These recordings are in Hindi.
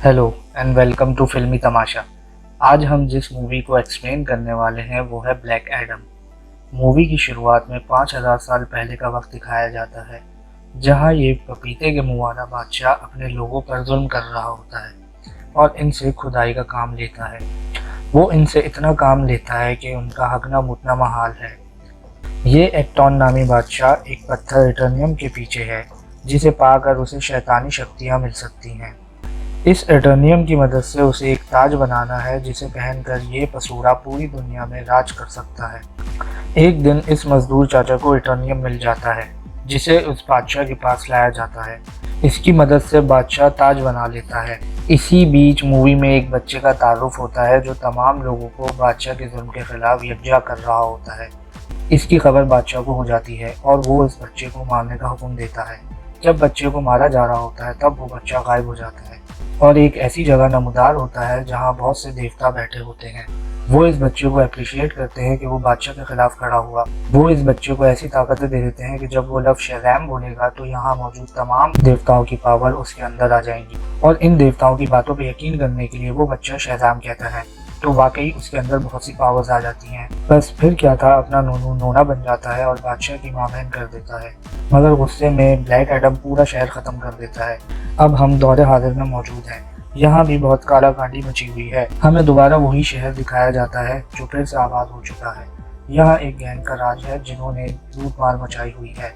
हेलो एंड वेलकम टू फिल्मी तमाशा। आज हम जिस मूवी को एक्सप्लेन करने वाले हैं वो है ब्लैक एडम। मूवी की शुरुआत में 5000 साल पहले का वक्त दिखाया जाता है, जहां ये पपीते के मुंह वाला बादशाह अपने लोगों पर जुल्म कर रहा होता है और इनसे खुदाई का काम लेता है। वो इनसे इतना काम लेता है कि उनका हगना मुतना महाल है। ये एक्टॉन नामी बादशाह एक पत्थर एटर्नियम के पीछे है, जिसे पाकर उसे शैतानी शक्तियाँ मिल सकती हैं। इस एटर्नियम की मदद से उसे एक ताज बनाना है, जिसे पहनकर ये पसूड़ा पूरी दुनिया में राज कर सकता है। एक दिन इस मजदूर चाचा को एटर्नियम मिल जाता है, जिसे उस बादशाह के पास लाया जाता है। इसकी मदद से बादशाह ताज बना लेता है। इसी बीच मूवी में एक बच्चे का तारुफ होता है, जो तमाम लोगों को बादशाह के जुल्म के खिलाफ यकजा कर रहा होता है। इसकी खबर बादशाह को हो जाती है और वो इस बच्चे को मारने का हुक्म देता है। जब बच्चे को मारा जा रहा होता है तब वो बच्चा गायब हो जाता है और एक ऐसी जगह नमूदार होता है जहाँ बहुत से देवता बैठे होते हैं। वो इस बच्चे को अप्रिशिएट करते हैं कि वो बादशाह के खिलाफ खड़ा हुआ। वो इस बच्चे को ऐसी ताकतें दे देते हैं कि जब वो लफ्ज़ शज़ैम बोलेगा तो यहाँ मौजूद तमाम देवताओं की पावर उसके अंदर आ जाएंगी और इन देवताओं की बातों पर यकीन करने के लिए वो बच्चा शज़ैम कहता है, तो वाकई उसके अंदर बहुत सी पावर्स आ जाती हैं। बस फिर क्या था, अपना नूनू नोना बन जाता है और बादशाह की मामैन कर देता है। मगर गुस्से में ब्लैक एडम पूरा शहर ख़त्म कर देता है। अब हम दौरे हाजिर में मौजूद हैं। यहाँ भी बहुत कालाकांडी मची हुई है। हमें दोबारा वही शहर दिखाया जाता है जो फिर से आबाद हो चुका है। यहाँ एक गैंग का राज है जिन्होंने लूट मार मचाई हुई है।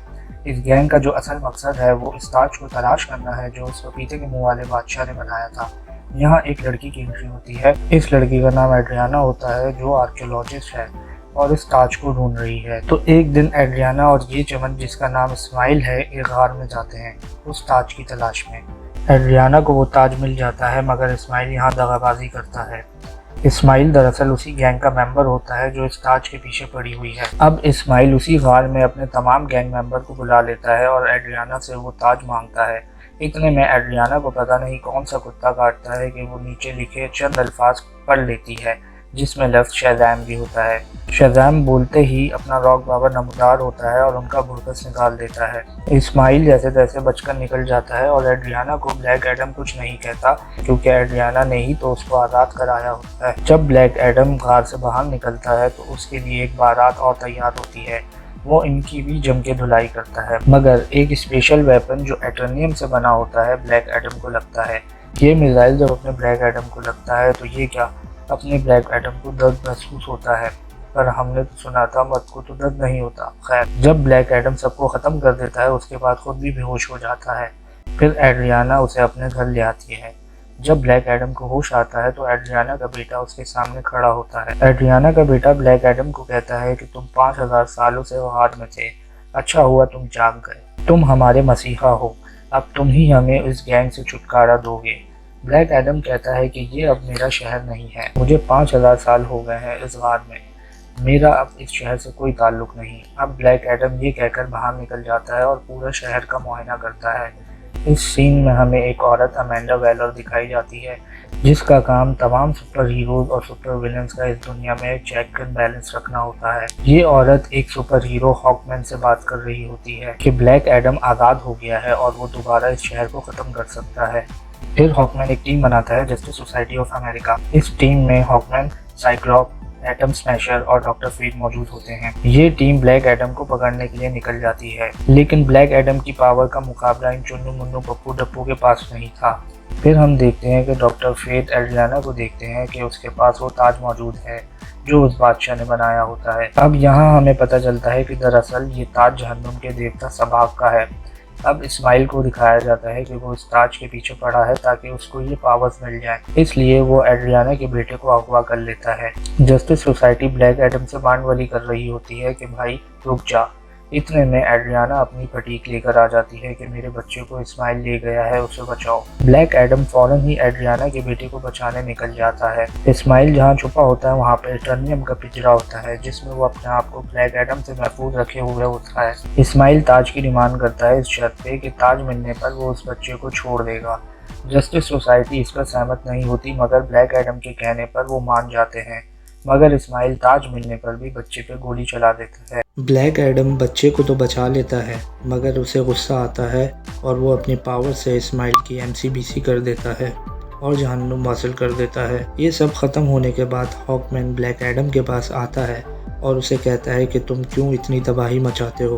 इस गैंग का जो असल मकसद है वो इस ताज को तलाश करना है जो उस पपीते के मुंह वाले बादशाह ने बनाया था। यहाँ एक लड़की की एंट्री होती है। इस लड़की का नाम एड्रियाना होता है, जो आर्कियोलॉजिस्ट है और इस ताज को ढूंढ रही है। तो एक दिन एड्रियाना और ये चमन, जिसका नाम इस्माइल है, एक गार में जाते हैं उस ताज की तलाश में। एड्रियाना को वो ताज मिल जाता है, मगर इस्माइल यहाँ दगाबाजी करता है। इस्माइल दरअसल उसी गैंग का मेंबर होता है जो इस ताज के पीछे पड़ी हुई है। अब इस्माइल उसी गार में अपने तमाम गैंग मेंबर को बुला लेता है और एड्रियाना से वो ताज मांगता है। इतने में एड्रियाना को पता नहीं कौन सा कुत्ता काटता है कि वो नीचे लिखे चंद अल्फाज पढ़ लेती है, जिसमें लफ्ज़ शज़ैम भी होता है। शज़ैम बोलते ही अपना रॉक पावर नमदार होता है और उनका बुरकस निकाल देता है। इस्माइल जैसे तैसे बचकर निकल जाता है और एड्रियाना को ब्लैक एडम कुछ नहीं कहता, क्योंकि एड्रियाना ने ही तो उसको आज़ाद कराया होता है। जब ब्लैक एडम घर से बाहर निकलता है तो उसके लिए एक बारात और तैयार होती है। वो इनकी भी जम के धुलाई करता है, मगर एक स्पेशल वेपन जो एटर्नियम से बना होता है ब्लैक एडम को लगता है। ये मिसाइल जब अपने ब्लैक एडम को लगता है तो ये क्या, अपने ब्लैक एडम को दर्द महसूस होता है। पर हमने तो सुना था मर्द को तो दर्द नहीं होता। खैर, जब ब्लैक एडम सबको ख़त्म कर देता है उसके बाद खुद भी बेहोश हो जाता है। फिर एड्रियाना उसे अपने घर ले आती है। जब ब्लैक एडम को होश आता है तो एड्रियाना का बेटा उसके सामने खड़ा होता है। एड्रियाना का बेटा ब्लैक एडम को कहता है कि तुम 5000 सालों से हार में थे, अच्छा हुआ तुम जाग गए, तुम हमारे मसीहा हो, अब तुम ही हमें इस गैंग से छुटकारा दोगे। ब्लैक एडम कहता है कि ये अब मेरा शहर नहीं है, मुझे 5000 साल हो गए हैं इस गार में, मेरा अब इस शहर से कोई ताल्लुक नहीं। अब ब्लैक एडम ये कहकर बाहर निकल जाता है और पूरा शहर का मुआयना करता है। इस सीन में हमें एक औरत अमेंडा वेलर दिखाई जाती है, जिसका काम तमाम सुपर हीरोज और सुपर विलेंस का इस दुनिया में चेक एंड बैलेंस रखना होता है। ये औरत एक सुपर हीरो हॉकमैन से बात कर रही होती है कि ब्लैक एडम आज़ाद हो गया है और वो दोबारा इस शहर को ख़त्म कर सकता है। फिर हॉकमैन एक टीम बनाता है, जस्टिस सोसाइटी ऑफ अमेरिका। इस टीम में हॉकमैन, साइक्लॉप, एटम स्मैशर और डॉक्टर फेट मौजूद होते हैं। ये टीम ब्लैक एडम को पकड़ने के लिए निकल जाती है, लेकिन ब्लैक एडम की पावर का मुकाबला इन चुन्नू मुन्नू पप्पू डप्पू के पास नहीं था। फिर हम देखते हैं कि डॉक्टर फेट एड्रियाना को देखते हैं कि उसके पास वो ताज मौजूद है जो उस बादशाह ने बनाया होता है। अब यहाँ हमें पता चलता है कि दरअसल ये ताज जहन्नुम के देवता सबाक का है। अब इस्माइल को दिखाया जाता है कि वो इस ताज के पीछे पड़ा है ताकि उसको ये पावर्स मिल जाए, इसलिए वो एड्रियाना के बेटे को अगवा कर लेता है। जस्टिस सोसाइटी ब्लैक एडम से बांडवली कर रही होती है कि भाई रुक जा। इतने में एड्रियाना अपनी फटीक लेकर आ जाती है कि मेरे बच्चे को इस्माइल ले गया है, उसे बचाओ। ब्लैक एडम फौरन ही एड्रियाना के बेटे को बचाने निकल जाता है। इस्माइल जहाँ छुपा होता है वहाँ पे एटर्नियम का पिंजरा होता है, जिसमें वो अपने आप को ब्लैक एडम से महफूज रखे हुए होता है। इस्माइल ताज की डिमांड करता है इस शर्त पे कि ताज मिलने पर वो उस बच्चे को छोड़ देगा। जस्टिस सोसाइटी इस पर सहमत नहीं होती, मगर ब्लैक एडम के कहने पर वो मान जाते हैं। मगर इस्माइल ताज मिलने पर भी बच्चे पे गोली चला देता है। ब्लैक एडम बच्चे को तो बचा लेता है, मगर उसे गुस्सा आता है और वो अपनी पावर से इस्माइल की एमसीबीसी कर देता है। और जहन्नुम हासिल कर देता है। ये सब ख़त्म होने के बाद हॉकमैन ब्लैक एडम के पास आता है और उसे कहता है कि तुम क्यों इतनी तबाही मचाते हो।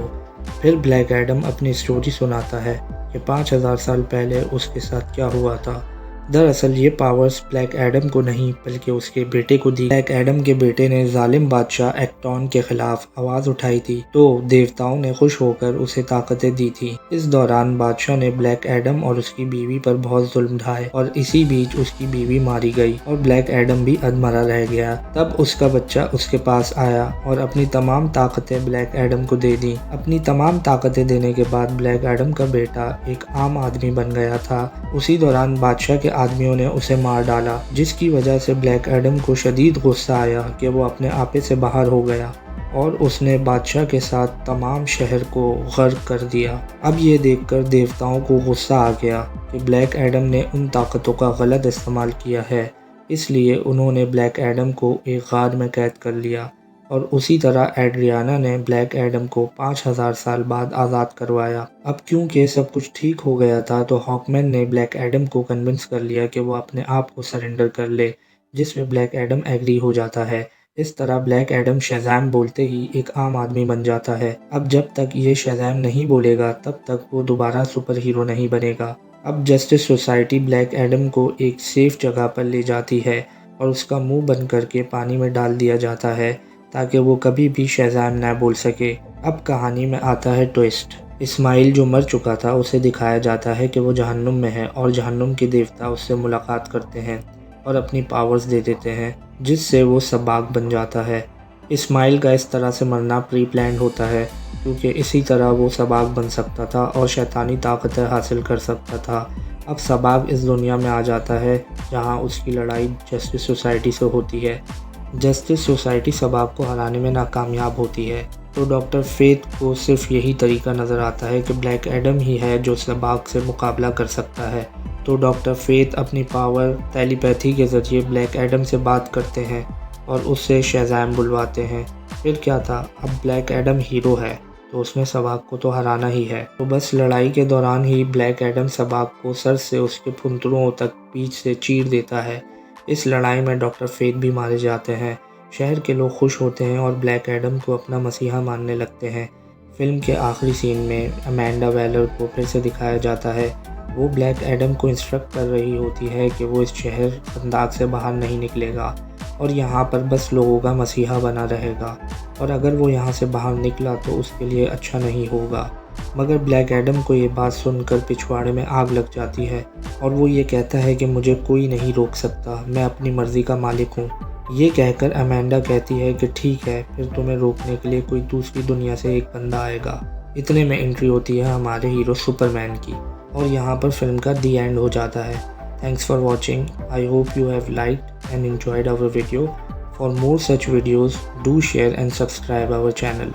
फिर ब्लैक एडम अपनी स्टोरी सुनाता है कि 5000 साल पहले उसके साथ क्या हुआ था। दरअसल ये पावर्स ब्लैक एडम को नहीं बल्कि उसके बेटे को दी। ब्लैक एडम के बेटे ने जालिम बादशाह एक्टॉन के खिलाफ आवाज़ उठाई थी तो देवताओं ने खुश होकर उसे ताकतें दी थी। इस दौरान बादशाह ने ब्लैक एडम और उसकी बीवी पर बहुत जुल्म ढाए और इसी बीच उसकी बीवी मारी गई और ब्लैक एडम भी अधमरा रह गया। तब उसका बच्चा उसके पास आया और अपनी तमाम ताकतें ब्लैक एडम को दे दी। अपनी तमाम ताकतें देने के बाद ब्लैक एडम का बेटा एक आम आदमी बन गया था। उसी दौरान बादशाह के आदमियों ने उसे मार डाला, जिसकी वजह से ब्लैक एडम को शदीद गुस्सा आया कि वो अपने आपे से बाहर हो गया और उसने बादशाह के साथ तमाम शहर को गर्क कर दिया। अब ये देखकर देवताओं को गुस्सा आ गया कि ब्लैक एडम ने उन ताकतों का गलत इस्तेमाल किया है, इसलिए उन्होंने ब्लैक एडम को एक गार में कैद कर लिया और उसी तरह एड्रियाना ने ब्लैक एडम को 5000 साल बाद आज़ाद करवाया। अब क्योंकि सब कुछ ठीक हो गया था तो हॉकमैन ने ब्लैक एडम को कन्विंस कर लिया कि वो अपने आप को सरेंडर कर ले, जिसमें ब्लैक एडम एग्री हो जाता है। इस तरह ब्लैक एडम शज़ैम बोलते ही एक आम आदमी बन जाता है। अब जब तक ये शज़ैम नहीं बोलेगा तब तक वो दोबारा सुपर हीरो नहीं बनेगा। अब जस्टिस सोसाइटी ब्लैक एडम को एक सेफ जगह पर ले जाती है और उसका मुंह बंद करके पानी में डाल दिया जाता है ताकि वो कभी भी शज़ैम न बोल सके। अब कहानी में आता है ट्विस्ट। इस्माइल जो मर चुका था उसे दिखाया जाता है कि वो जहन्नुम में है और जहन्नुम के देवता उससे मुलाकात करते हैं और अपनी पावर्स दे देते हैं, जिससे वो सबाक बन जाता है। इस्माइल का इस तरह से मरना प्री प्लान्ड होता है क्योंकि इसी तरह वो सबाक बन सकता था और शैतानी ताकतें हासिल कर सकता था। अब सबाक इस दुनिया में आ जाता है जहाँ उसकी लड़ाई जस्टिस सोसाइटी से होती है। जस्टिस सोसाइटी सबाक को हराने में नाकामयाब होती है तो डॉक्टर फेथ को सिर्फ यही तरीका नज़र आता है कि ब्लैक एडम ही है जो सबाक से मुकाबला कर सकता है। तो डॉक्टर फेथ अपनी पावर टेलीपैथी के ज़रिए ब्लैक एडम से बात करते हैं और उससे शज़ैम बुलवाते हैं। फिर क्या था, अब ब्लैक एडम हीरो है तो उसने सबाक को तो हराना ही है। तो बस लड़ाई के दौरान ही ब्लैक एडम सबाक को सर से उसके फुंतरों तक बीच से चीर देता है। इस लड़ाई में डॉक्टर फेथ भी मारे जाते हैं। शहर के लोग खुश होते हैं और ब्लैक एडम को अपना मसीहा मानने लगते हैं। फिल्म के आखिरी सीन में अमेंडा वेलर को फिर से दिखाया जाता है। वो ब्लैक एडम को इंस्ट्रक्ट कर रही होती है कि वो इस शहर खंदाक से बाहर नहीं निकलेगा और यहाँ पर बस लोगों का मसीहा बना रहेगा, और अगर वो यहाँ से बाहर निकला तो उसके लिए अच्छा नहीं होगा। मगर ब्लैक एडम को ये बात सुनकर पिछवाड़े में आग लग जाती है और वो ये कहता है कि मुझे कोई नहीं रोक सकता, मैं अपनी मर्ज़ी का मालिक हूँ। ये कहकर अमेंडा कहती है कि ठीक है, फिर तुम्हें रोकने के लिए कोई दूसरी दुनिया से एक बंदा आएगा। इतने में एंट्री होती है हमारे हीरो सुपरमैन की और यहाँ पर फिल्म का दी एंड हो जाता है। Thanks for watching. I hope you have liked and enjoyed our video. For more such videos do share and subscribe our channel.